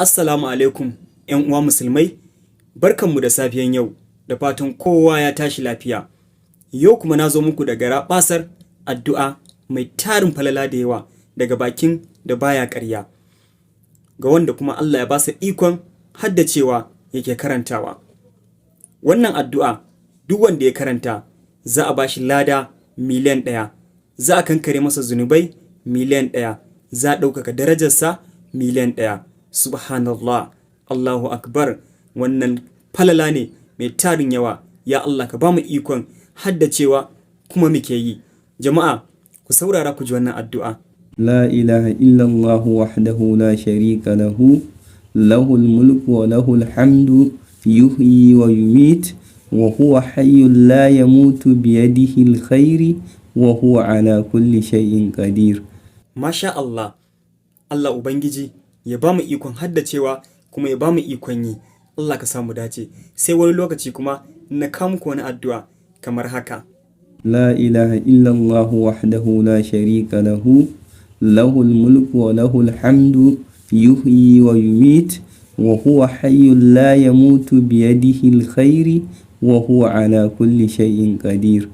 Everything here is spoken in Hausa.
Assalamu alaikum ‘yan uwa musulmai, barkanmu da safiyan yau, da fatan kowa ya tashi lafiya. Yau kuma na zo muku da garaɓasar addu'a mai tarin falala da yawa daga bakin da baya ƙarya, ga wanda kuma Allah ya basa ikon haddacewa yake karantawa. Wannan addu'a duk wanda ya karanta za a bashi lada miliyan 1, za a kankare masa zunubai miliyan 1, za a ɗaukaka darajarsa miliyan 1. Subhanallah, Allahu Akbar, wannan falala ne mai tarin yawa. Ya Allah ka ba mu ikon haddacewa kuma muke yi. Jama'a, ku saurara ku ji wannan addu'a. La ilaha illallah wahdahu la sharika lahu, lahul mulku wa lahul hamdu, yuhyi wa yumit, wa huwa hayyun la yamutu biyadihi alkhairi, wa huwa ala kulli shay'in qadir. Masha Allah, Allah Ubangiji ya ba mu ikon haddacewa kuma ya ba mu ikon yi. Allah ka samu dace. Sai wani lokaci kuma na kawo muku wani addu'a kamar haka. La ilaha illallah wahdahu la sharika lahu, lahul mulku wa lahul hamdu, yuhyi wa yumit, wa huwa hayyun la yamutu biyadihi alkhairi, wa huwa ala kulli shay'in qadir.